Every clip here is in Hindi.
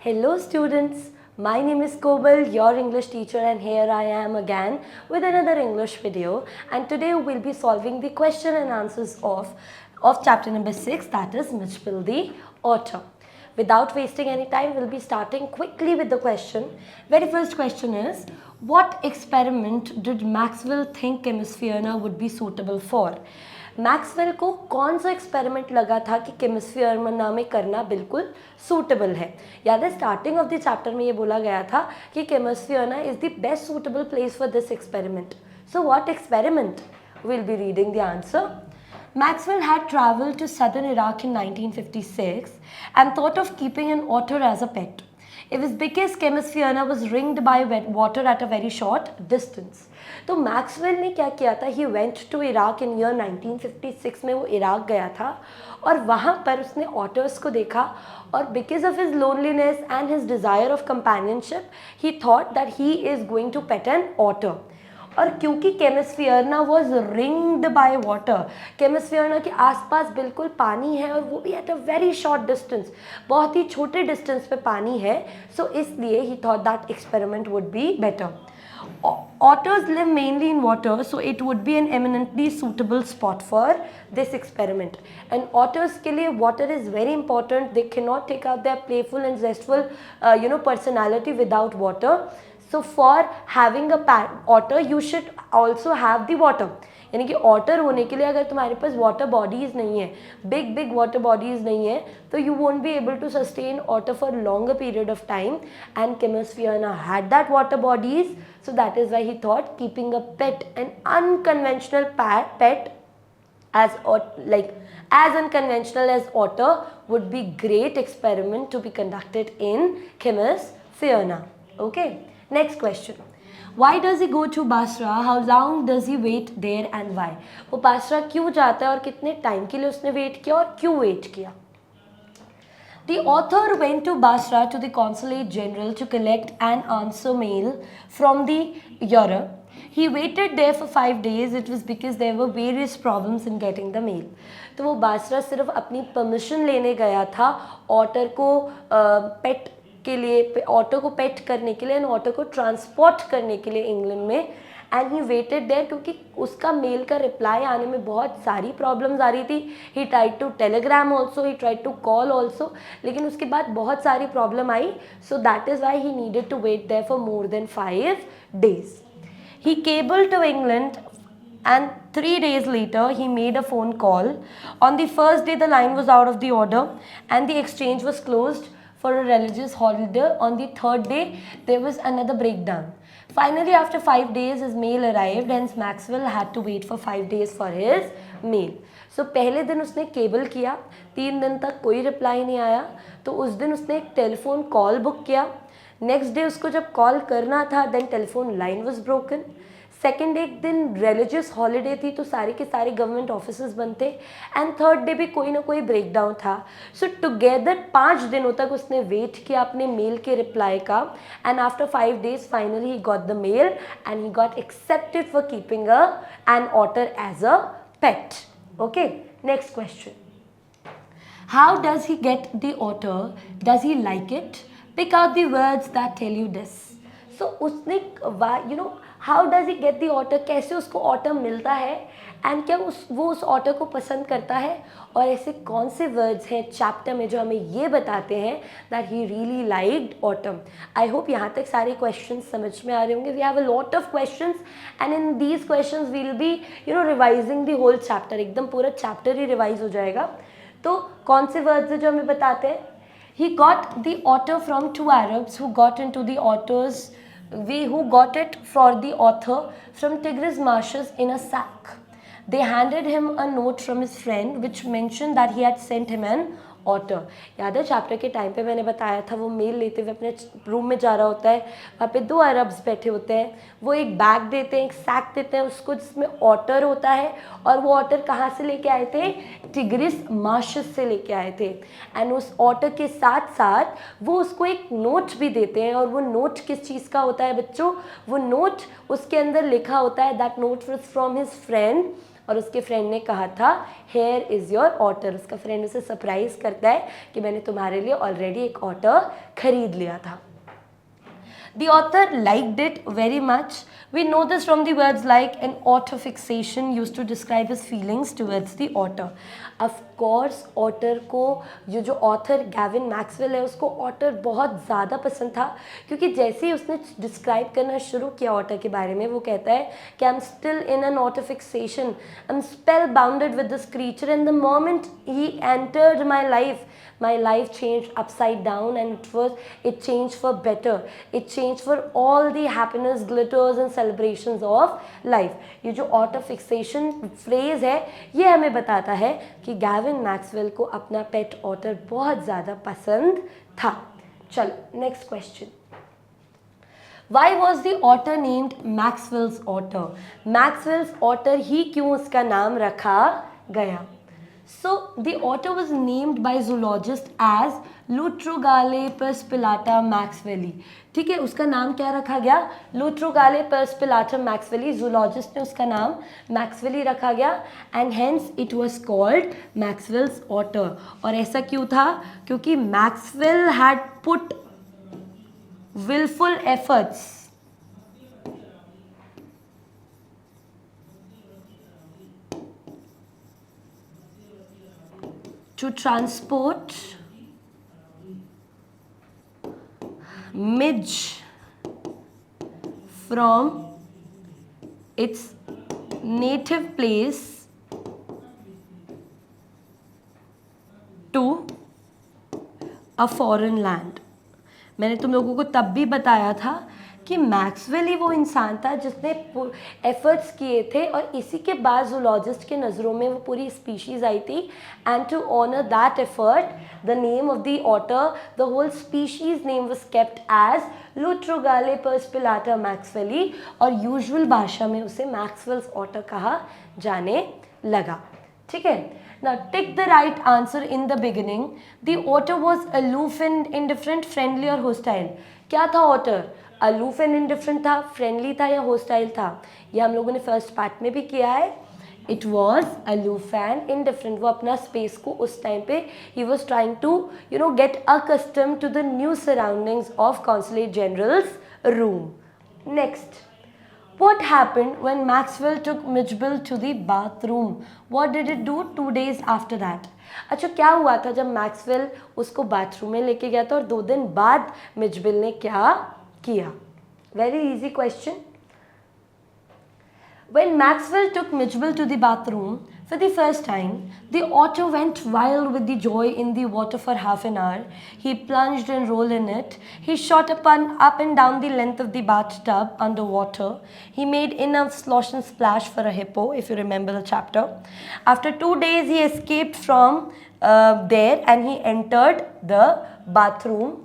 Hello students, my name is Kobal, your English teacher, and here I am again with another English video, and today we'll be solving the question and answers of chapter number 6, that is Mitchell the Author. Without wasting any time, we'll be starting quickly with the question. Very first question is, what experiment did Maxwell think chemisphere would be suitable for? Maxwell को कौन सा एक्सपेरिमेंट लगा था कि केमिस्फियर में करना बिल्कुल सूटेबल है? याद है स्टार्टिंग ऑफ द चैप्टर में ये बोला गया था कि Camusfearna is the best suitable place for this experiment. So what experiment? Will be reading the answer. Maxwell had traveled to southern Iraq in 1956 and thought of keeping an otter as a pet. It was because Chemisphere was ringed by water at a very short distance. तो मैक्सवेल ने क्या किया था? He went to Iraq in year 1956 में वो इराक गया था और वहाँ पर उसने ऑटर्स को देखा और because of his loneliness and his desire of companionship he thought that he is going to pet an otter. और क्योंकि Camusfearna was ringed by water, Camusfearna के आसपास बिल्कुल पानी है और वो भी at a very short distance, बहुत ही छोटे डिस्टेंस पे पानी है. सो इसलिए he thought that experiment would be better. Otters live mainly in water, so it would be an eminently suitable spot for this experiment. And otters के लिए water is very important. They cannot take out their playful and zestful, personality without water. So for having a otter, you should also have the water. यानी कि ऑटर होने के लिए अगर तुम्हारे पास वाटर बॉडीज़ नहीं है, बिग वाटर बॉडीज़ नहीं है, तो you won't be able to sustain otter for longer period of time. And Camusfearna had that water bodies, so that is why he thought keeping a pet, an unconventional pet as unconventional as otter would be great experiment to be conducted in Chemisphere. Okay, next question. Why does he go to Basra? How long does he wait there and why? वो बासरा क्यों जाता है और कितने टाइम के लिए उसने वेट किया और क्यों वेट किया? The author went to Basra to the consulate general to collect an answer mail from the Europe. He waited there for 5 days. It was because there were various problems in getting the mail. तो वो बासरा सिर्फ अपनी परमिशन लेने गया था ऑटर को पेट के लिए, ऑटो को पेट करने के लिए एंड ऑटो को ट्रांसपोर्ट करने के लिए इंग्लैंड में. एंड ही वेटेड देयर क्योंकि उसका मेल का रिप्लाई आने में बहुत सारी प्रॉब्लम्स आ रही थी. He tried to telegram also, he tried to call also, लेकिन उसके बाद बहुत सारी प्रॉब्लम आई. So that is why he needed to wait there for more than 5 days. He cabled to England and 3 days later he made a phone call. On the first day the line was out of the order and the exchange was closed for a religious holiday. On the third day there was another breakdown. Finally after 5 days his mail arrived, hence Maxwell had to wait for 5 days for his mail. So पहले दिन उसने केबल किया, 3 दिन तक कोई रिप्लाई नहीं आया, तो उस दिन उसने एक टेलीफोन कॉल बुक किया. नेक्स्ट डे उसको जब कॉल करना था then telephone line was broken. Second एक दिन रिलीजियस हॉलीडे थी तो सारे के सारे गवर्नमेंट ऑफिसेज बंद थे. एंड थर्ड डे भी कोई ना कोई ब्रेकडाउन था. सो टुगेदर 5 दिनों तक उसने वेट किया अपने मेल के रिप्लाई का. And after 5 days finally he got the mail and he got accepted for keeping an otter as a pet. Okay, next question. How does he get the otter? Does he like it? Pick out the words that tell you this. So उसने how does he get the otter, कैसे उसको ऑटर मिलता है एंड क्या वो उस ऑटर को पसंद करता है, और ऐसे कौन से वर्ड्स हैं चैप्टर में जो हमें ये बताते हैं that he really liked autumn. I hope यहाँ तक सारे क्वेश्चंस समझ में आ रहे होंगे. We have a lot of questions and in these questions we will be revising the whole chapter. एकदम पूरा चैप्टर ही रिवाइज हो जाएगा. तो कौन से वर्ड्स हैं जो हमें बताते हैं? He got the otter from 2 Arabs who got into the otters. Who got it for the author from Tigris marshes in a sack. They handed him a note from his friend which mentioned that he had sent him an otter. याद है चैप्टर के टाइम पे मैंने बताया था वो मेल लेते हुए अपने रूम में जा रहा होता है, वहाँ पे 2 अरब्स बैठे होते हैं, वो एक बैग देते हैं, एक सैक देते हैं उसको जिसमें ऑटर होता है, और वो ऑटर कहाँ से लेके आए थे? टिग्रिस मार्शेस से लेके आए थे. एंड उस ऑटर के साथ साथ वो उसको एक नोट भी देते हैं, और वो नोट किस चीज़ का होता है बच्चों? वो नोट उसके अंदर लिखा होता है that note was from his friend और उसके फ्रेंड ने कहा था हेयर इज़ योर ऑटर। उसका फ्रेंड उसे सरप्राइज करता है कि मैंने तुम्हारे लिए ऑलरेडी एक ऑटर खरीद लिया था। The author liked it very much. We know this from the words like an author fixation used to describe his feelings towards the author. Of course, author को जो author गैविन मैक्सवेल है उसको author बहुत ज़्यादा पसंद था, क्योंकि जैसे ही उसने डिस्क्राइब करना शुरू किया author के बारे में, वो कहता है कि I'm still in an author fixation. I'm spellbounded with this creature, and the moment he entered my life changed upside down, and it changed for better. It changed for all the happiness, glitters and celebrations of life. ये जो author fixation phrase है, ये हमें बताता है कि गैविन मैक्सवेल को अपना पेट ऑटर बहुत ज़्यादा पसंद था। चलो next question. Why was the otter named Maxwell's otter? Maxwell's otter ही क्यों उसका नाम रखा गया? So the otter was named by zoologist as Lutrogale perspillata maxwelli. ठीक है, उसका नाम क्या रखा गया? Lutrogale perspillata maxwelli. zoologist ने उसका नाम मैक्सवेली रखा गया, and hence it was called Maxwell's otter. और ऐसा क्यों था? क्योंकि Maxwell had put willful efforts to transport midge from its native place to a foreign land. मैंने तुम लोगों को तब भी बताया था कि मैक्सवेल ही वो इंसान था जिसने एफर्ट्स किए थे, और इसी के बाद जूलॉजिस्ट के नज़रों में वो पूरी स्पीशीज़ आई थी, and to honour that effort the name of the otter, the whole species name was kept as Lutrogale perspicillata maxwelli, और यूजुअल भाषा में उसे मैक्सवेल्स ऑटर कहा जाने लगा। ठीक है, now tick the right answer in the beginning. The otter was aloof and indifferent, friendly or hostile. क्या था otter? aloof and indifferent था, friendly था या hostile था? ये हम लोगों ने फर्स्ट पार्ट में भी किया है। It was aloof and indifferent. वो अपना स्पेस को उस टाइम पे he was trying to get accustomed to the new surroundings of Consulate General's room. Next. What happened when Maxwell took Mitchell to the bathroom? What did it do 2 days after that? अच्छा, क्या हुआ था जब मैक्सवेल उसको बाथरूम में लेके गया था और 2 दिन बाद मिचबिल ने क्या किया? Very easy question. When Maxwell took Mitchell to the bathroom for the first time, the otter went wild with the joy in the water for half an hour. He plunged and rolled in it. He shot up and down the length of the bathtub underwater. He made enough slosh and splash for a hippo, if you remember the chapter. After 2 days, he escaped from there and he entered the bathroom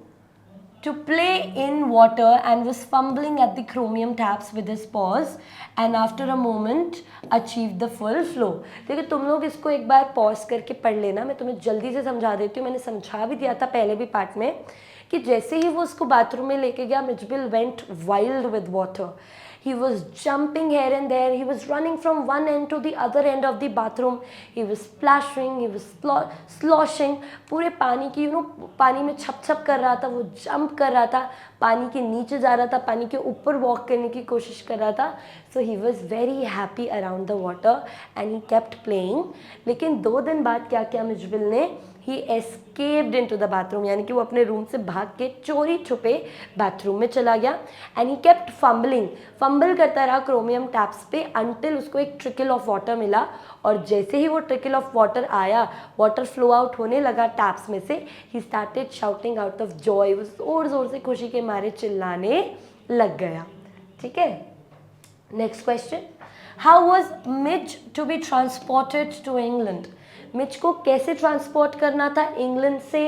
to play in water and was fumbling at the chromium taps with his paws, and after a moment achieved the full flow. देखो, तुम लोग इसको एक बार पॉज करके पढ़ लेना, मैं तुम्हें जल्दी से समझा देती हूँ। मैंने समझा भी दिया था पहले भी पार्ट में कि जैसे ही वो उसको बाथरूम में लेके गया, Mijbil went wild with water. He was jumping here and there. He was running from one end to the other end of the bathroom. He was splashing. He was sloshing. पूरे पानी की पानी में छप छप कर रहा था. वो जंप कर रहा था. पानी के नीचे जा रहा था. पानी के ऊपर वॉक करने की कोशिश कर रहा था. So he was very happy around the water and he kept playing. लेकिन 2 दिन बाद क्या किया मिचबिल ने? He escaped into the bathroom, यानी कि वो अपने रूम से भाग के चोरी छुपे बाथरूम में चला गया. And he kept fumbling, fumble करता रहा क्रोमियम टैप्स पे until उसको एक ट्रिकल ऑफ वाटर मिला. और जैसे ही वो ट्रिकल ऑफ वाटर आया, वाटर फ्लो आउट होने लगा टैप्स में से, he started shouting out of joy. वो ज़ोर ज़ोर से खुशी के मारे चिल्लाने लग गया. ठीक है, next question. How was Midge to be transported to England? Mitch को कैसे ट्रांसपोर्ट करना था इंग्लैंड से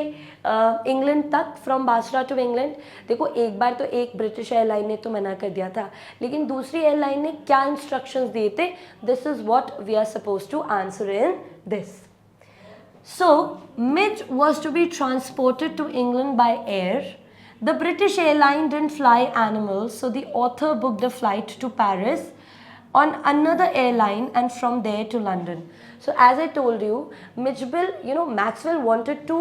इंग्लैंड तक, फ्रॉम बासरा टू इंग्लैंड? देखो, एक बार तो एक ब्रिटिश एयरलाइन ने तो मना कर दिया था, लेकिन दूसरी एयरलाइन ने क्या इंस्ट्रक्शंस दिए थे? This is what we are suppose to answer in this. So Mij was to be transported to England by air. The British airline didn't fly animals, so the author booked a flight to Paris on another airline and from there to London. So as I told you, Mitchell, Maxwell wanted to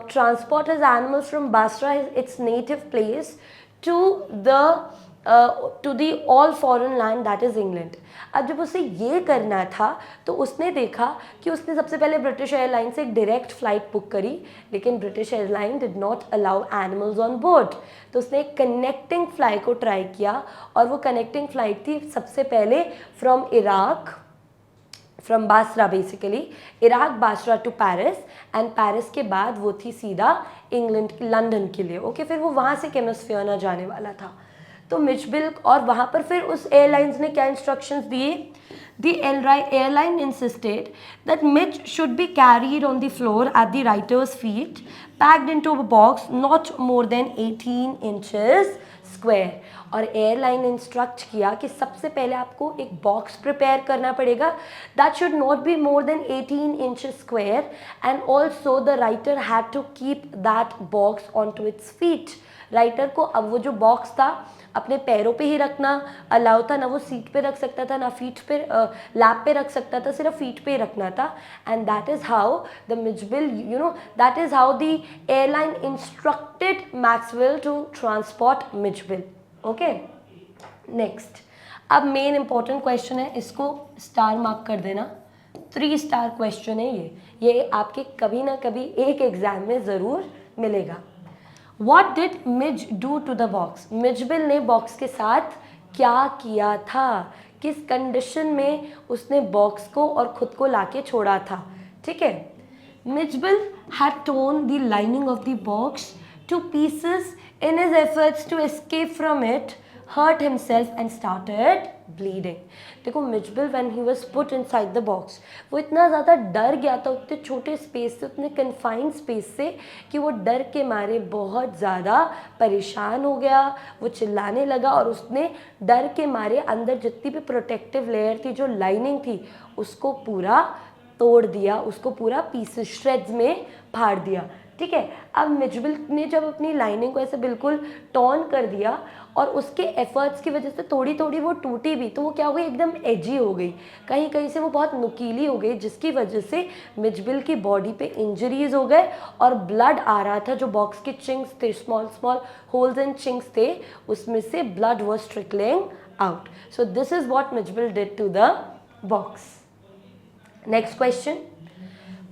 transport his animals from Basra, its native place, to the all foreign land, that is England. अब जब उसे ये करना था तो उसने देखा कि उसने सबसे पहले ब्रिटिश एयरलाइन से एक डायरेक्ट फ़्लाइट बुक करी, लेकिन British airline did not allow animals on board. तो उसने एक कनेक्टिंग फ़्लाइट को ट्राई किया, और वो कनेक्टिंग फ़्लाइट थी सबसे पहले from Iraq, from Basra basically, Iraq Basra to Paris, and Paris के बाद वो थी सीधा इंग्लैंड लंदन के लिए. ओके, फिर वो वहाँ से केमस फियोना जाने वाला था. तो मिचबिल, और वहाँ पर फिर उस एयरलाइंस ने क्या इंस्ट्रक्शंस दिए? The airline insisted that Mitch should be carried on the floor at the writers feet, packed into a box not more than 18 inches square. और एयरलाइन इंस्ट्रक्ट किया कि सबसे पहले आपको एक बॉक्स प्रिपेयर करना पड़ेगा that should not be more than 18 inches square, and also the writer had to keep that box on to its feet. Writer को अब वो जो बॉक्स था अपने पैरों पे ही रखना अलाउ था, ना वो सीट पे रख सकता था, ना फीट पे लैप पे रख सकता था, सिर्फ फीट पे ही रखना था. And that is how the Mijbil, that is how the airline instructed Maxwell to transport Mijbil. Okay, next. अब मेन इंपॉर्टेंट क्वेश्चन है, इसको स्टार मार्क कर देना. 3 स्टार क्वेश्चन है ये आपके कभी ना कभी एक एग्जाम में ज़रूर मिलेगा. What did Midge do to the box? Mijbil ने बॉक्स के साथ क्या किया था? किस कंडीशन में उसने बॉक्स को और खुद को लाके छोड़ा था? ठीक है. Mijbil had torn the lining of the box to pieces in his efforts to escape from it, hurt himself and started bleeding. देखो, Mijbil when he was put inside the box, वो इतना ज़्यादा डर गया था उतने छोटे स्पेस से, उतने कन्फाइंड स्पेस से, कि वो डर के मारे बहुत ज़्यादा परेशान हो गया. वो चिल्लाने लगा, और उसने डर के मारे अंदर जितनी भी प्रोटेक्टिव लेयर थी, जो लाइनिंग थी, उसको पूरा तोड़ दिया, उसको पूरा पीसेस, श्रेड्स में फाड़ दिया. ठीक है. अब मिचबिल ने जब अपनी लाइनिंग को ऐसे बिल्कुल टॉर्न कर दिया, और उसके एफर्ट्स की वजह से थोड़ी थोड़ी वो टूटी भी, तो वो क्या हो गई, एकदम एजी हो गई, कहीं कहीं से वो बहुत नुकीली हो गई, जिसकी वजह से मिचबिल की बॉडी पे इंजरीज हो गए, और ब्लड आ रहा था. जो बॉक्स के चिंक्स थे, small small holes and chinks थे, उसमें से blood was trickling out. So this is what Mijbil did to the box. Next question.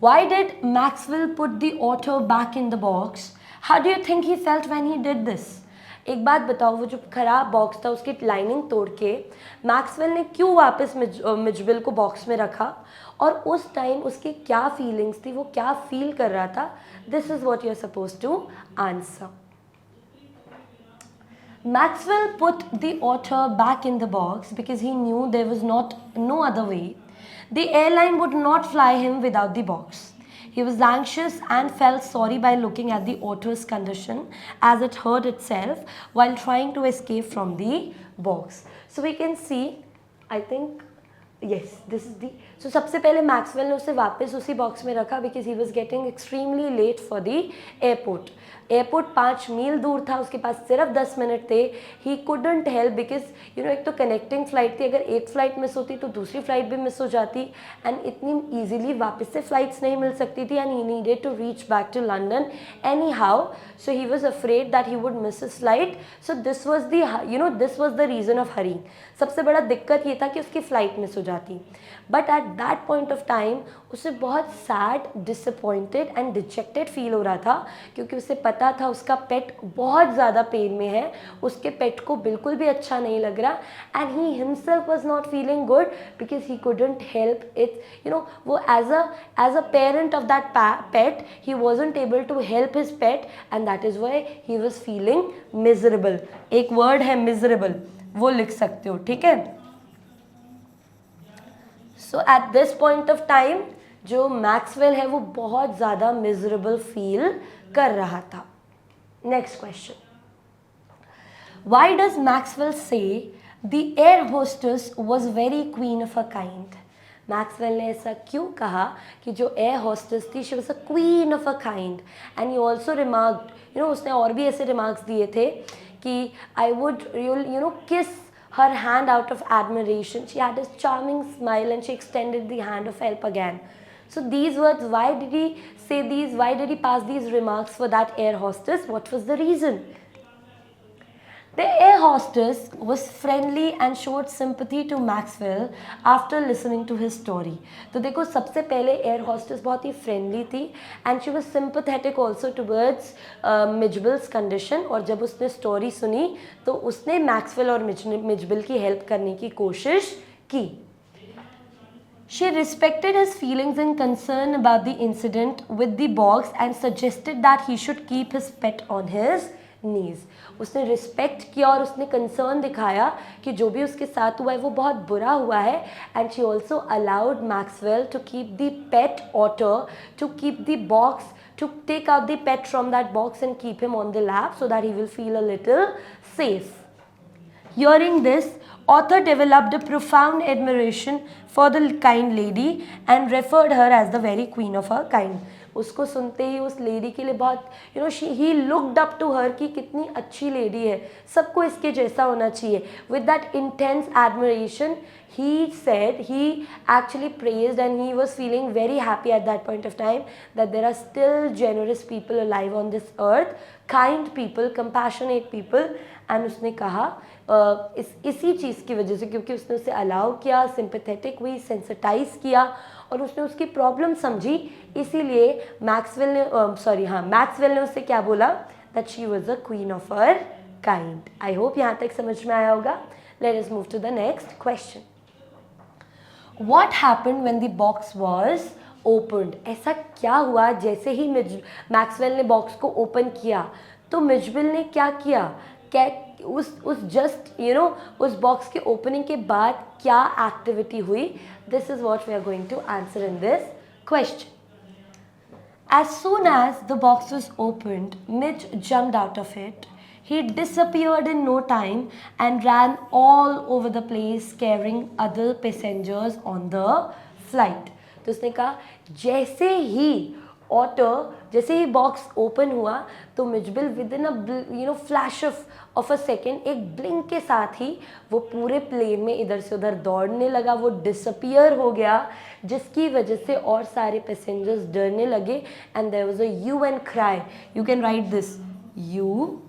Why did Maxwell put the otter back in the box? How do you think he felt when he did this? एक बात बताओ, वो जो खराब बॉक्स था उसकी लाइनिंग तोड़ के मैक्सवेल ने क्यों वापस मिचबिल को बॉक्स में रखा, और उस टाइम उसकी क्या फीलिंग्स थी, वो क्या फील कर रहा था? This is what you are suppose to answer. Maxwell put the otter back in the box because he knew there was no other way. The airline would not fly him without the box. He was anxious and felt sorry by looking at the otter's condition as it hurt itself while trying to escape from the box. So we can see, I think, yes, this is the, so सबसे पहले मैक्सवेल ने उसे वापस उसी बॉक्स में रखा because he was getting extremely late for the airport. Airport 5 मील दूर था, उसके पास सिर्फ 10 मिनट थे. ही कुडंट हेल्प बिकॉज एक तो कनेक्टिंग फ़्लाइट थी, अगर एक फ़्लाइट मिस होती तो दूसरी फ़्लाइट भी मिस हो जाती, एंड इतनी ईजिली वापस से फ़्लाइट्स नहीं मिल सकती थी, and he needed to reach back to London anyhow. So he was afraid that he would miss his flight. So this was this was the reason of hurrying. सबसे बड़ा दिक्कत ये था कि उसकी फ़्लाइट मिस हो जाती. But at that point of time उसे बहुत sad, disappointed and dejected feel हो रहा था, क्योंकि उसे पता था उसका पेट बहुत ज़्यादा पेन में है, उसके पेट को बिल्कुल भी अच्छा नहीं लग रहा, and he himself was not feeling good because he couldn't help it. वो as a parent of that pet he wasn't able to help his pet, and that is why he was feeling miserable. एक वर्ड है मिजरेबल, वो लिख सकते हो. ठीक है. So at this point of time जो मैक्सवेल है वो बहुत ज़्यादा मिजरेबल फील कर रहा था. Next question. Why does Maxwell से the air hostess was very queen of a kind? Maxwell ने ऐसा क्यों कहा कि जो एयर होस्टेस थी she was a queen of a kind? And he also remarked, उसने और भी ऐसे रिमार्क्स दिए थे कि आई वुड किस her hand out of admiration. She had this charming smile and she extended the hand of help again. So these words, why did he say these? Why did he pass these remarks for that air hostess? What was the reason? The air hostess was friendly and showed sympathy to Maxwell after listening to his story. तो देखो सबसे पहले एयर हॉस्टेस बहुत ही फ्रेंडली थी and she was sympathetic also towards Mijbil's condition. और जब उसने स्टोरी सुनी तो उसने मैक्सवेल और मिजबल की हेल्प करने की कोशिश की. She respected his feelings and concern about the incident with the box and suggested that he should keep his pet on his knees. उसने रिस्पेक्ट किया और उसने कंसर्न दिखाया कि जो भी उसके साथ हुआ है वो बहुत बुरा हुआ है. And she also allowed Maxwell to keep the pet otter, to keep the box, to take out the pet from that box and keep him on the lap so that he will feel a little safe. Hearing this, author developed a profound admiration for the kind lady and referred her as the very queen of her kind. उसको सुनते ही उस लेडी के लिए बहुत ही लुक्ड अप टू हर कि कितनी अच्छी लेडी है, सबको इसके जैसा होना चाहिए. With that intense admiration he said, he actually praised and he was feeling very happy at that point of time that there are still generous people alive on this earth, kind people, compassionate people. and उसने कहा इसी चीज़ की वजह से, क्योंकि उसने उसे अलाउ किया, सिंपैथेटिक हुई, सेंसिटाइज किया और उसने उसकी प्रॉब्लम समझी, इसीलिए मैक्सवेल ने उससे क्या बोला, that she was a queen of her kind. I hope यहाँ तक समझ में आया होगा. Let us move to the next question. What happened when the box was opened? ऐसा क्या हुआ जैसे ही मैक्सवेल ने बॉक्स को ओपन किया तो मिजबल ने क्या किया, क्या उस जस्ट उस बॉक्स के ओपनिंग के बाद क्या एक्टिविटी हुई? This is what we are going to answer in this question. As soon as the box was opened, Midge jumped out of it. He disappeared in no time and ran all over the place, scaring other passengers on the flight. तो उसने कहा जैसे ही बॉक्स ओपन हुआ तो मिजबल with in a flash of a second, एक ब्लिंक के साथ ही वो पूरे प्लेन में इधर से उधर दौड़ने लगा, वो डिसअपियर हो गया, जिसकी वजह से और सारे पैसेंजर्स डरने लगे. And there was a hue and cry. You can write this, hue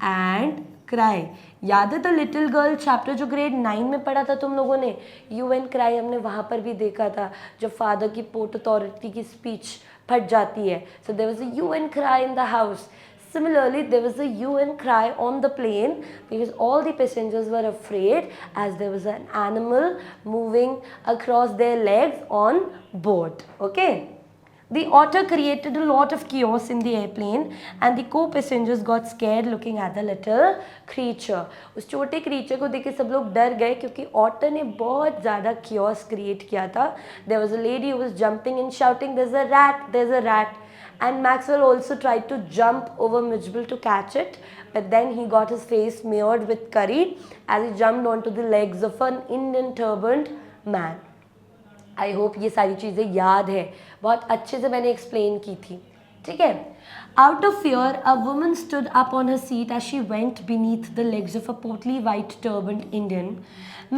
and cry. याद है द लिटिल गर्ल चैप्टर जो ग्रेड 9 में पढ़ा था तुम लोगों ने? यू एंड क्राई हमने वहाँ पर भी देखा था जब फादर की पोर्ट अथॉरिटी की स्पीच फट जाती है. So there was a hue and cry in the house. Similarly, there was a hue and cry on the plane because all the passengers were afraid as there was an animal moving across their legs on board. Okay? The otter created a lot of chaos in the airplane and the co-passengers got scared looking at the little creature. उस छोटे creature को देख के सब लोग डर गए क्योंकि otter ने बहुत ज़्यादा chaos create किया था. There was a lady who was jumping and shouting, "There's a rat! There's a rat!" And Maxwell also tried to jump over Midgeville to catch it, but then he got his face smeared with curry as he jumped onto the legs of an Indian turbaned man. I hope ये सारी चीज़ें याद है, बहुत अच्छे से मैंने explain की थी. ठीक है? Out of fear, a woman stood up on her seat as she went beneath the legs of a portly white turbaned Indian.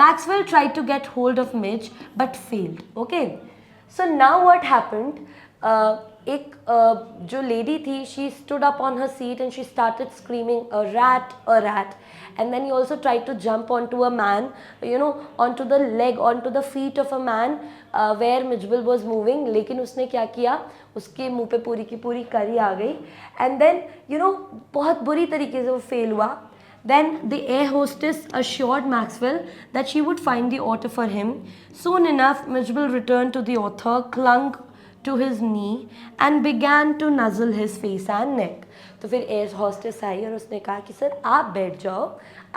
Maxwell tried to get hold of Midge but failed. Okay? So now what happened? एक जो लेडी थी, she stood up on her seat and she started screaming, "A rat, a rat!" And then he also tried to jump onto a man, onto the leg, onto the feet of a man where Midgeville was moving. लेकिन उसने क्या किया, उसके मुंह पे पूरी की पूरी करी आ गई. And then बहुत बुरी तरीके से वो फेल हुआ. Then the air hostess assured Maxwell that she would find the otter for him. Soon enough, Midgeville returned to the author, clung to his knee and began to nuzzle his face and neck. तो फिर एयर हॉस्टेस आई और उसने कहा कि सर आप बैठ जाओ,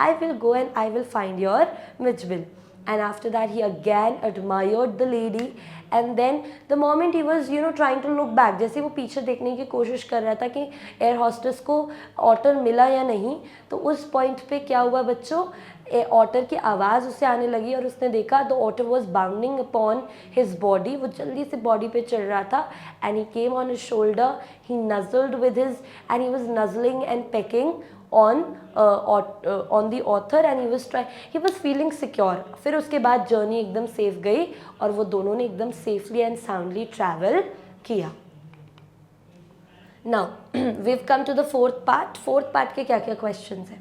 I will go and I will find your Midgeville. And after that he again admired the lady and then the moment he was trying to look back, जैसे वो पीछे देखने की कोशिश कर रहा था कि एयर हॉस्टेस को ऑटर मिला या नहीं, तो उस पॉइंट पे क्या हुआ बच्चों, ऑटर की आवाज़ उसे आने लगी और उसने देखा the otter was bounding upon his body, वो जल्दी से बॉडी पे चढ़ रहा था. And he came on his shoulder, he nuzzled with his and he was nuzzling and pecking on the author and he was feeling secure. फिर उसके बाद जर्नी एकदम सेफ गई और वो दोनों ने एकदम सेफली एंड साउंडली ट्रैवल किया. Now we've come to the fourth part. Fourth part के क्या क्या questions हैं?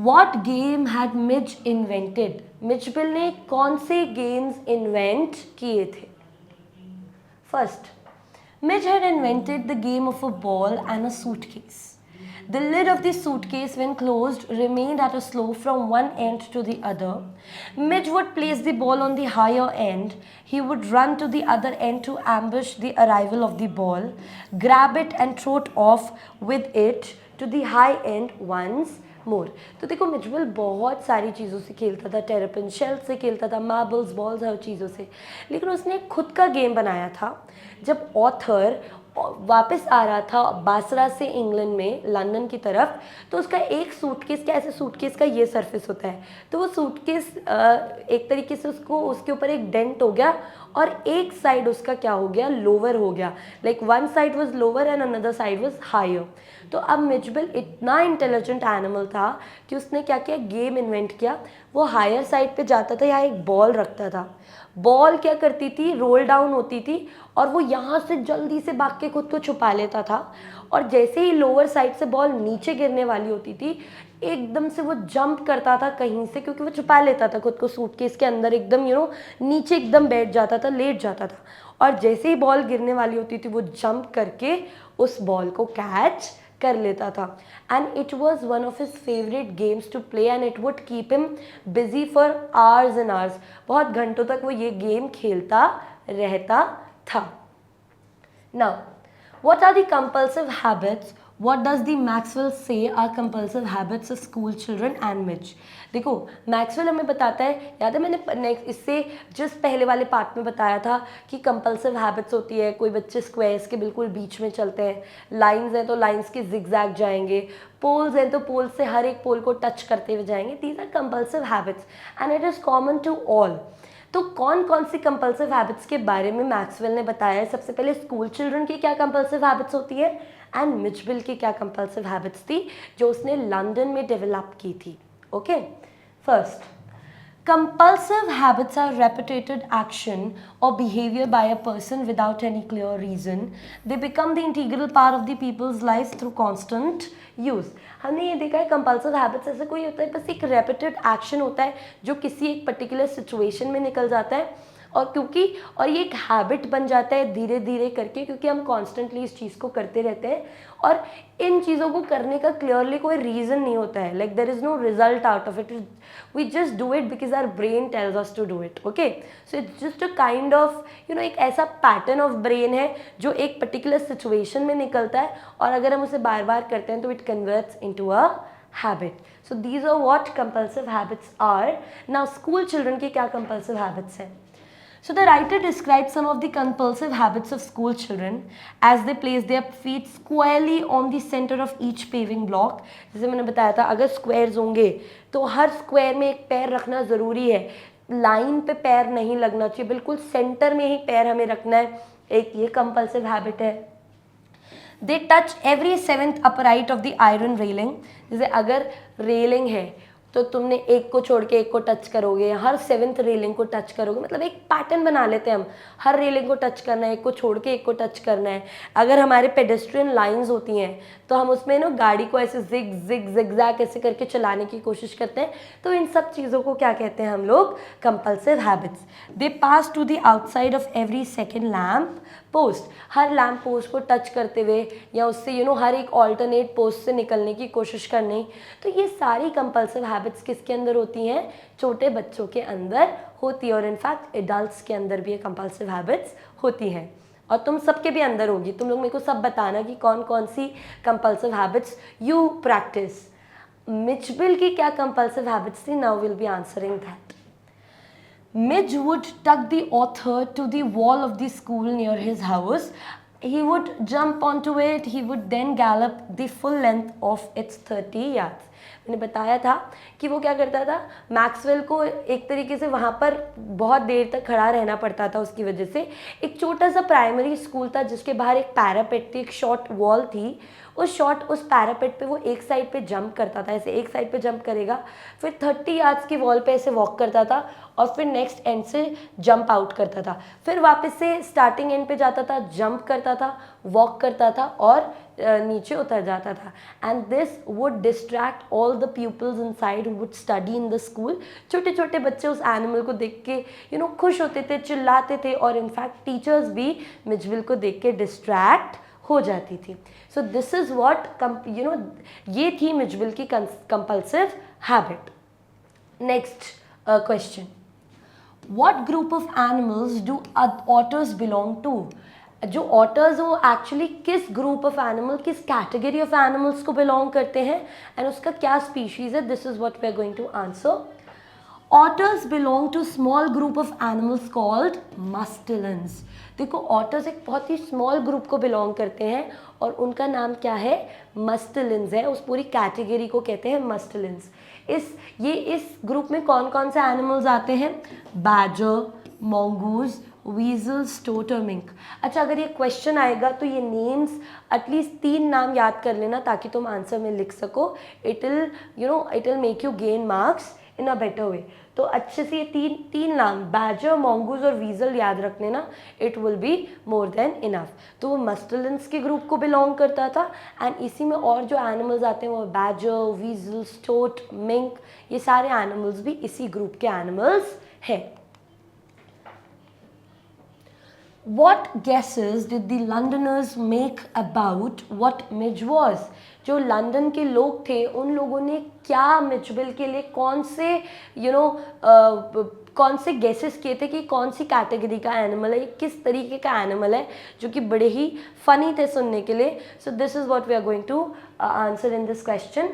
What game had Midge invented? Mijbil ने कौन से games invent किए थे? First, Midge had invented the game of a ball and a suitcase. The lid of the suitcase, when closed, remained at a slope from one end to the other. Midge would place the ball on the higher end. He would run to the other end to ambush the arrival of the ball, grab it and throw it off with it to the high end once more. तो देखो मिचबिल बहुत सारी चीज़ों से खेलता था, टेरेपिन शेल से खेलता था, मार्बल्स, बॉल्स, हर चीज़ों से, लेकिन उसने खुद का गेम बनाया था. जब ऑथर वापस आ रहा था बासरा से इंग्लैंड में लंदन की तरफ, तो उसका एक सूटकेस, क्या ऐसे सूटकेस का ये सरफेस होता है, तो वो सूटकेस एक तरीके से उसके ऊपर एक डेंट हो गया और एक साइड उसका क्या हो गया, लोअर हो गया. Like one side was lower and another side was higher. तो अब मिचबिल इतना इंटेलिजेंट एनिमल था कि उसने क्या किया, गेम इन्वेंट किया. वो हायर साइड पे जाता था, यहाँ एक बॉल रखता था. बॉल क्या करती थी, रोल डाउन होती थी और वो यहाँ से जल्दी से भाग के खुद को छुपा लेता था. और जैसे ही लोअर साइड से बॉल नीचे गिरने वाली होती थी, एकदम से वो जंप करता था कहीं से, क्योंकि वो छुपा लेता था खुद को सूटकेस के अंदर, एकदम नीचे एकदम बैठ जाता था, लेट जाता था. और जैसे ही बॉल गिरने वाली होती थी, वो जंप करके उस बॉल को कैच कर लेता था. And it was one of his favourite games to play and it would keep him busy for hours and hours. बहुत घंटों तक वो ये गेम खेलता रहता था. Now what are the compulsive habits? What does the Maxwell say are compulsive habits of school children and Midge? देखो मैक्सवेल हमें बताता है, याद है मैंने इससे जस्ट पहले वाले पार्ट में बताया था कि कंपल्सिव हैबिट्स होती है, कोई बच्चे स्क्वायर्स के बिल्कुल बीच में चलते हैं, लाइंस हैं तो लाइंस के जिगजैग जाएंगे, पोल्स हैं तो पोल से हर एक पोल को टच करते हुए जाएंगे. These are compulsive habits and it is common to all. तो कौन कौन सी कंपल्सिव हैबिट्स के बारे में मैक्सवेल ने बताया है? सबसे पहले स्कूल चिल्ड्रन की क्या कंपल्सिव हैबिट्स होती है एंड मिचबिल की क्या कंपल्सिव हैबिट्स थी जो उसने लंदन में डेवलप की थी. Okay, first, compulsive habits are repetitive action or behavior by a person without any clear reason. They become the integral part of the people's lives through constant use. हमने ये देखा है compulsive habits ऐसा कोई होता है, बस एक repetitive action होता है जो किसी एक particular situation में निकल जाता है और ये एक हैबिट बन जाता है धीरे धीरे करके, क्योंकि हम कॉन्स्टेंटली इस चीज़ को करते रहते हैं और इन चीज़ों को करने का क्लियरली कोई रीज़न नहीं होता है. Like there is no result out of it, we just do it because our brain tells us to do it. Okay, so it's just a kind of एक ऐसा पैटर्न ऑफ ब्रेन है जो एक पर्टिकुलर सिचुएशन में निकलता है और अगर हम उसे बार बार करते हैं तो it converts into a habit. So these are what compulsive habits are. Now school children की क्या कंपल्सिव हैबिट्स हैं? So the writer describes some of the compulsive habits of school children as they place their feet squarely on the center of each paving block. जैसे मैंने बताया था, अगर स्क्वायर्स होंगे तो हर स्क्वायर में एक पैर रखना ज़रूरी है. लाइन पे पैर नहीं लगना चाहिए, बिल्कुल सेंटर में ही पैर हमें रखना है. एक ये कंपल्सिव हैबिट है. They touch every seventh upright of the iron railing. जैसे अगर रेलिंग है तो तुमने एक को छोड़ के एक को टच करोगे, हर सेवेंथ रेलिंग को टच करोगे, मतलब एक पैटर्न बना लेते हैं हम, हर रेलिंग को टच करना है, एक को छोड़ के एक को टच करना है. अगर हमारे पेडेस्ट्रियन लाइंस होती हैं तो हम उसमें गाड़ी को ऐसे जिग जिग जिगजैग ऐसे करके चलाने की कोशिश करते हैं. तो इन सब चीज़ों को क्या कहते हैं हम लोग? Compulsive habits. They pass to the outside of every second lamp post. हर लैम्प पोस्ट को टच करते हुए या उससे हर एक ऑल्टरनेट पोस्ट से निकलने की कोशिश करनी. तो ये सारी कंपल्सिव हैबिट्स किसके अंदर होती हैं? छोटे बच्चों के अंदर होती है और इनफैक्ट एडल्ट्स के अंदर भी ये कंपल्सिव हैबिट्स होती हैं और तुम सबके भी अंदर होगी. तुम लोग मेरे को सब बताना कि कौन कौन सी compulsive habits you practice. Mijbil की क्या कंपल्सिव हैबिट्स थी? Now will be answering that. Midge would tuck the author to the wall of the school near his house. he would jump onto it, he would then gallop the full length of its 30 yards. मैंने बताया था कि वो क्या करता था, मैक्सवेल को एक तरीके से वहाँ पर बहुत देर तक खड़ा रहना पड़ता था उसकी वजह से. एक छोटा सा प्राइमरी स्कूल था जिसके बाहर एक पैरापेट थी, एक शॉर्ट वॉल थी. उस पैरापेट पे वो एक साइड पे जंप करता था, ऐसे एक साइड पे जंप करेगा, फिर 30 यार्ड्स की वॉल पे ऐसे वॉक करता था और फिर नेक्स्ट एंड से जंप आउट करता था, फिर वापस से स्टार्टिंग एंड पे जाता था, जंप करता था, वॉक करता था और नीचे उतर जाता था. And this would distract all the peoples inside who would study in the school. छोटे छोटे बच्चे उस एनिमल को देख के खुश होते थे, चिल्लाते थे, और इनफैक्ट टीचर्स भी मिजविल को देख के डिस्ट्रैक्ट हो जाती थी. सो दिस इज व्हाट ये थी मिजविल की compulsive habit. Next question, what group of animals do otters belong to? जो ऑटर्स वो एक्चुअली किस ग्रुप ऑफ एनिमल, किस कैटेगरी ऑफ एनिमल्स को बिलोंग करते हैं एंड उसका क्या स्पीशीज है, this is what we are going to answer. Otters belong to small group of animals called mustelines. देखो ऑटर्स एक बहुत ही स्मॉल ग्रुप को बिलोंग करते हैं और उनका नाम क्या है, मस्टेलिन्स है. उस पूरी कैटेगरी को कहते हैं मस्टेलिन्स. इस ग्रुप में कौन कौन से एनिमल्स आते हैं, बैजर, मोंगूज, वीजल्स, टोट और मिंक. अच्छा, अगर ये क्वेश्चन आएगा तो ये नेम्स एटलीस्ट 3 नाम याद कर लेना ताकि तुम आंसर में लिख सको. It will make you gain marks in a better way. तो अच्छे से ये तीन नाम बैजर, मोंगूज और वीजल याद रख लेना, it will be more than enough. तो वो मस्टेलिन्स के ग्रुप को बिलोंग करता था एंड इसी में और जो एनिमल्स आते हैं वो बैजर, वीजल, टोट, मिंक, ये सारे एनिमल्स भी इसी ग्रुप के एनिमल्स हैं. What guesses did the Londoners make about what Midge was? जो लंदन के लोग थे उन लोगों ने क्या मिजविल के लिए कौन से गेसेस किए थे कि कौन सी कैटेगरी का एनिमल है, किस तरीके का एनिमल है, जो कि बड़े ही फनी थे सुनने के लिए. So this is what we are going to answer in this question.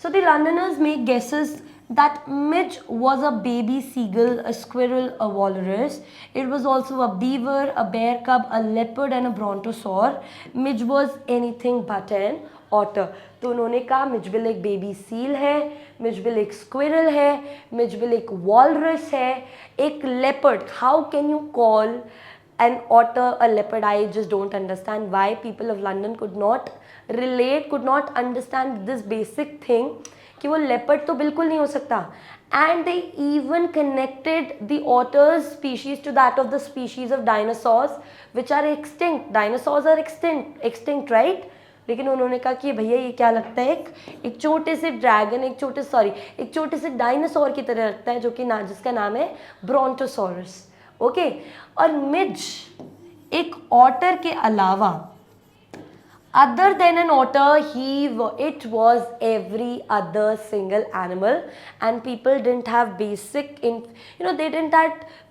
So the Londoners make guesses that Midge was a baby seagull, a squirrel, a walrus. It was also a beaver, a bear cub, a leopard and a brontosaur. Midge was anything but an otter. तो उन्होंने कहा मिजविल एक बेबी सील है, मिजविल एक स्क्विरल है, मिजविल एक वॉलरस है, एक leopard. How can you call an otter a leopard? I just don't understand why people of London could not understand this basic thing कि वो leopard तो बिल्कुल नहीं हो सकता. And they even connected the otter's species to that of the species of dinosaurs which are extinct. Dinosaurs are extinct, right? लेकिन उन्होंने कहा कि भैया ये क्या लगता है, एक छोटे से ड्रैगन, एक छोटे से डायनासोर की तरह लगता है, जो कि जिसका नाम है ब्रोंटोसॉरस. ओके. और मिज एक ऑटर के अलावा, other than an otter, it was every other single animal and people didn't have basic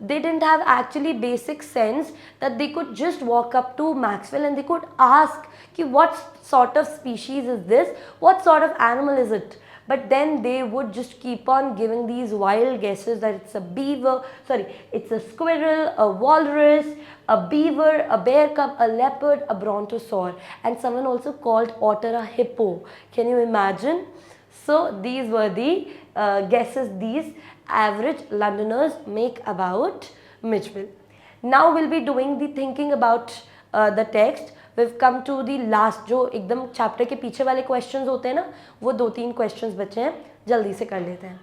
they didn't have actually basic sense that they could just walk up to Maxwell and they could ask कि what sort of species is this, what sort of animal is it. But then they would just keep on giving these wild guesses that it's a squirrel, a walrus, a beaver, a bear cub, a leopard, a brontosaur, and someone also called otter a hippo. Can you imagine? So these were the guesses these average Londoners make about Mitchell. Now we'll be doing the thinking about the text. We've come to the last, जो एकदम चैप्टर के पीछे वाले क्वेश्चंस होते हैं ना, वो 2-3 क्वेश्चंस बचे हैं, जल्दी से कर लेते हैं.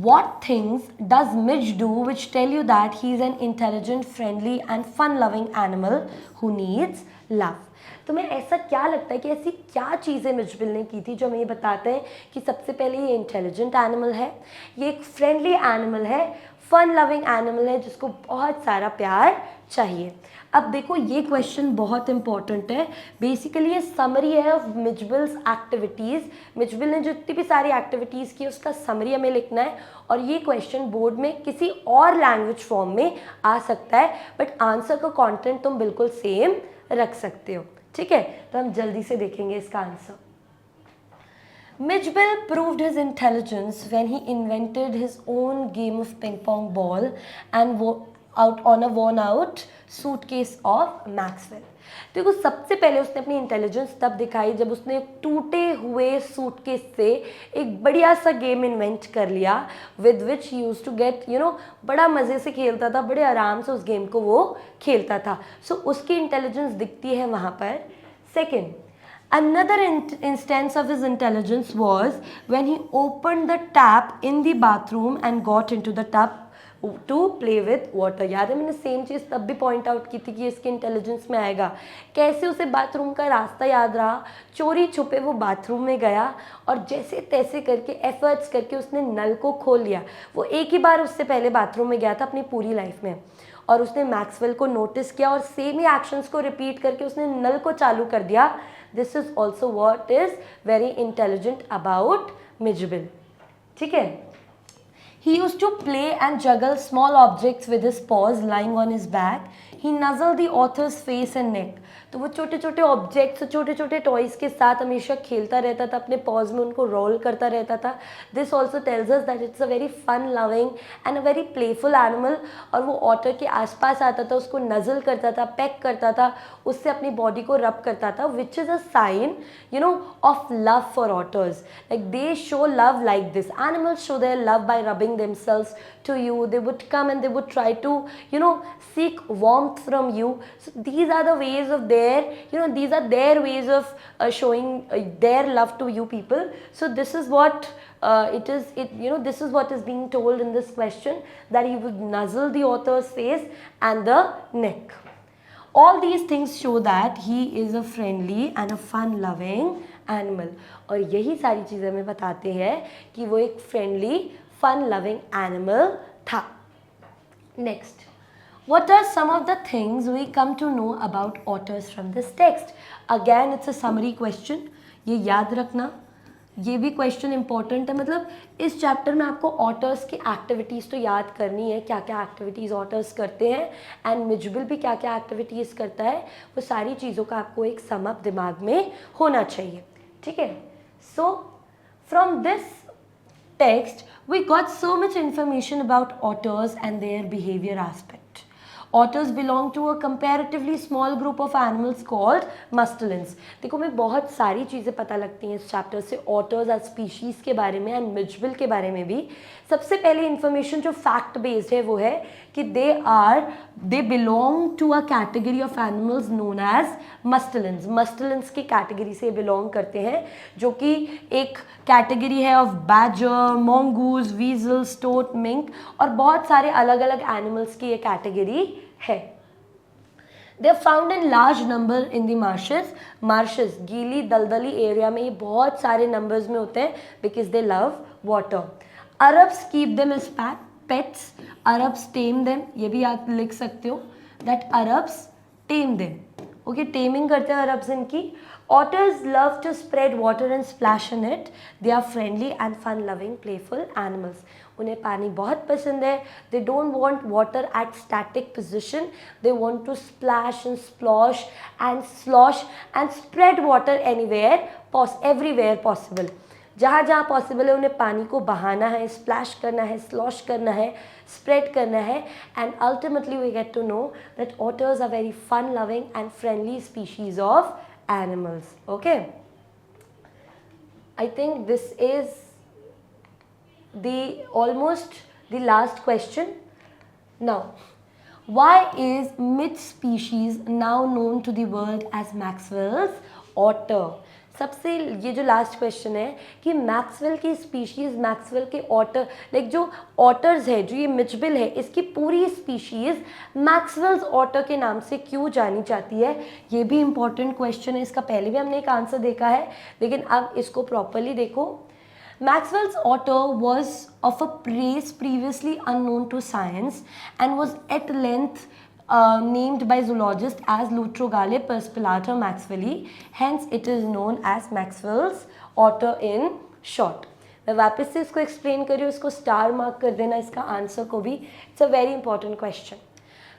What things does Midge do which tell you that he is an intelligent, friendly and fun-loving animal who needs love? तुम्हें ऐसा क्या लगता है कि ऐसी क्या चीज़ें मिजविल ने की थी जो हमें ये बताते हैं कि सबसे पहले ये इंटेलिजेंट एनिमल है, ये एक फ्रेंडली एनिमल है, फन लविंग एनिमल है जिसको बहुत सारा प्यार चाहिए. अब देखो ये क्वेश्चन बहुत इंपॉर्टेंट है. बेसिकली ये समरी है ऑफ मिजविल्स एक्टिविटीज़. मिजविल ने जितनी भी सारी एक्टिविटीज़ की उसका समरी हमें लिखना है और ये क्वेश्चन बोर्ड में किसी और लैंग्वेज फॉर्म में आ सकता है, बट आंसर का कंटेंट तुम बिल्कुल सेम रख सकते हो. ठीक है, तो हम जल्दी से देखेंगे इसका answer. Midgeville proved his intelligence when he invented his own game of ping pong ball and out on a worn out suitcase of Maxwell. देखो सबसे पहले उसने अपनी इंटेलिजेंस तब दिखाई जब उसने एक टूटे हुए सूटकेस से एक बढ़िया सा गेम इन्वेंट कर लिया with which he use to get बड़ा मज़े से खेलता था, बड़े आराम से उस गेम को वो खेलता था. सो उसकी इंटेलिजेंस दिखती है वहाँ पर. Second, another instance of his intelligence was when he opened the tap in the bathroom and got into the tub to play with water. याद है मैंने सेम चीज़ तब भी पॉइंट आउट की थी कि इसके इंटेलिजेंस में आएगा. कैसे उसे बाथरूम का रास्ता याद रहा, चोरी छुपे वो बाथरूम में गया और जैसे तैसे करके एफर्ट्स करके उसने नल को खोल लिया. वो एक ही बार उससे पहले बाथरूम में गया था अपनी पूरी लाइफ में और उसने मैक्सवेल को नोटिस किया और सेम ही एक्शंस को रिपीट करके उसने नल को चालू कर दिया. This is also what is very intelligent about Mijbil. ठीक है. He used to play and juggle small objects with his paws lying on his back. He nuzzled the author's face and neck. तो वो छोटे छोटे ऑब्जेक्ट्स, छोटे छोटे टॉयज़ के साथ हमेशा खेलता रहता था, अपने पॉज में उनको रोल करता रहता था. This also tells us that it's a very fun loving and a very playful animal. और वो ऑटर के आसपास आता था, उसको नज़ल करता था, पेक करता था, उससे अपनी बॉडी को रब करता था, which is a sign of love for otters. Like they show love like this. Animals show their love by rubbing themselves to you. They would come and they would try to seek warmth from you. So these are the ways of these are their ways of showing their love to you people. So this is what this is what is being told in this question, that he would nuzzle the author's face and the neck. All these things show that he is a friendly and a fun loving animal. और यही सारी चीज़ें हमें बताते हैं कि वो एक friendly fun loving animal था. Next, what are some of the things we come to know about otters from this text? Again, it's a summary question. ये याद रखना, ये भी क्वेश्चन इंपॉर्टेंट है. मतलब इस चैप्टर में आपको ऑटर्स की एक्टिविटीज़ तो याद करनी है, क्या क्या एक्टिविटीज़ ऑटर्स करते हैं एंड मिजबिल भी क्या क्या एक्टिविटीज़ करता है. वो सारी चीज़ों का आपको एक सम अप दिमाग में होना चाहिए. ठीक है. So from this text we got so much information about otters and their behavior aspect. Otters belong to a comparatively small group of animals called mustelins. देखो हमें बहुत सारी चीज़ें पता लगती हैं इस चैप्टर से ऑटर्स एज स्पीशीज़ के बारे में एंड मिजबिल के बारे में भी. सबसे पहले इन्फॉर्मेशन जो फैक्ट बेस्ड है वो है कि they belong to a category of animals known as mustelines. Mustelines की कैटेगरी से बिलोंग करते हैं, जो कि एक कैटेगरी है of badger, mongoose, वीजल, state, mink और बहुत सारे अलग अलग एनिमल्स की ये कैटेगरी है. They are found in large number in the marshes. गीली दलदली एरिया में ये बहुत सारे नंबर्स में होते हैं because they love water. Arabs keep them as pets. Arabs tame them. ये भी आप लिख सकते हो that Arabs tame them. Okay, taming करते हैं अरब्स इनकी. Otters love to spread water and splash in it. They are friendly and fun-loving, playful animals. उन्हें पानी बहुत पसंद है. They don't want water at static position. They want to splash and splosh and slosh and spread water anywhere, everywhere possible. जहाँ जहाँ पॉसिबल है उन्हें पानी को बहाना है, स्प्लैश करना है, स्लॉश करना है, स्प्रेड करना है. And ultimately we get to know that otters are very fun loving and friendly species of animals. Okay, I think this is almost the last question. Now, why is mid species now known to the world as Maxwell's otter? सबसे ये जो लास्ट क्वेश्चन है कि मैक्सवेल की स्पीशीज़, मैक्सवेल के ऑटर, लाइक जो ऑटर्स है, जो ये मिजबिल है, इसकी पूरी स्पीशीज़ मैक्सवेल्स ऑटर के नाम से क्यों जानी जाती है, ये भी इम्पॉर्टेंट क्वेश्चन है. इसका पहले भी हमने एक आंसर देखा है, लेकिन अब इसको प्रॉपरली देखो. Maxwell's otter was of a race previously unknown to science and was at length named by zoologists as Lutrogale perspillata maxwelli. Hence, it is known as Maxwell's otter in short. मैं वापस से इसको एक्सप्लेन कर रही हूँ, इसको स्टार मार्क कर देना, इसका आंसर को भी. It's a very important question.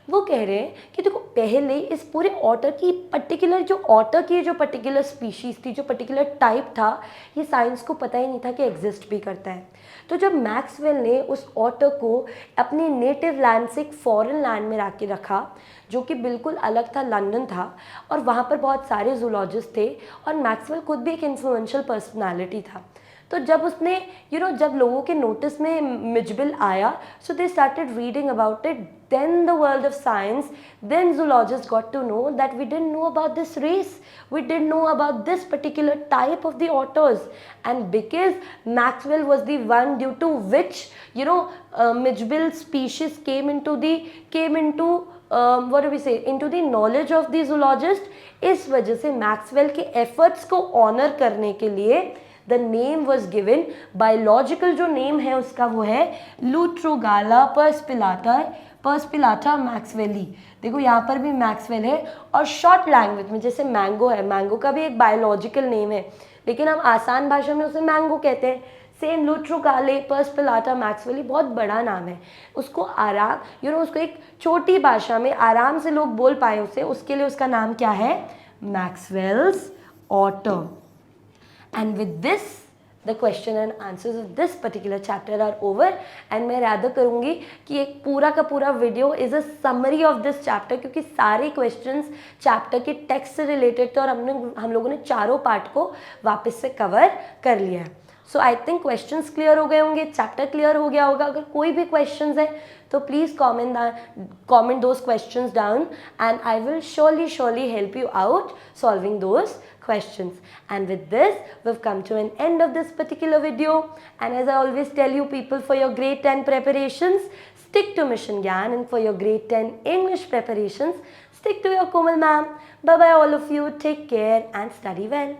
वो कह रहे हैं कि देखो पहले इस पूरे ऑटर की पर्टिकुलर जो ऑटर की जो पर्टिकुलर स्पीशीज़ थी, जो पर्टिकुलर टाइप था, ये साइंस को पता ही नहीं था कि एग्जिस्ट भी करता है। तो जब मैक्सवेल ने उस ऑटर को अपने नेटिव लैंड से एक फॉरेन लैंड में लाके रखा, जो कि बिल्कुल अलग था, लंदन था, और वहाँ पर बहुत सारे जूलॉजिस्ट थे, और मैक्सवेल खुद भी एक इन्फ्लुएंशियल पर्सनालिटी था। तो जब उसने जब लोगों के नोटिस में मिजबिल आया, so they started reading about it, then the world of science, then zoologists got to know that we didn't know about this race, we didn't know about this particular type of the otters, and because Maxwell was the one due to which Mitchell species came into what do we say, into the knowledge of the zoologist, इस वजह से मैक्सवेल के एफर्ट्स को ऑनर करने के लिए the name was given, biological जो नेम है उसका वो है लूट्रोगाला पर्सपिलाटा मैक्सवेली। देखो यहाँ पर भी मैक्सवेल है, और शॉर्ट लैंग्वेज में जैसे मैंगो है, मैंगो का भी एक बायोलॉजिकल नेम है, लेकिन हम आसान भाषा में उसे मैंगो कहते हैं। सेम लूट्रोगाले पर्सपिलाटा मैक्सवेली बहुत बड़ा नाम है, उसको आराम उसको एक छोटी भाषा में आराम से लोग बोल पाए उसे, उसके लिए उसका नाम क्या है, Maxwell's otter. And with this, the question and answers of this particular chapter are over, and मैं rather करूँगी कि एक पूरा का पूरा video is a summary of this chapter, क्योंकि सारे questions chapter के text से related थे, और हम लोगों ने चारों पार्ट को वापस से कवर कर लिया है। सो आई थिंक क्वेश्चंस क्लियर हो गए होंगे, चैप्टर क्लियर हो गया होगा। अगर कोई भी क्वेश्चंस है तो please comment those questions down, and I will surely help you out solving those questions. And with this, we've come to an end of this particular video. And as I always tell you people, for your grade 10 preparations, stick to Mission Gyan, and for your grade 10 English preparations, stick to your Komal ma'am. Bye bye all of you. Take care and study well.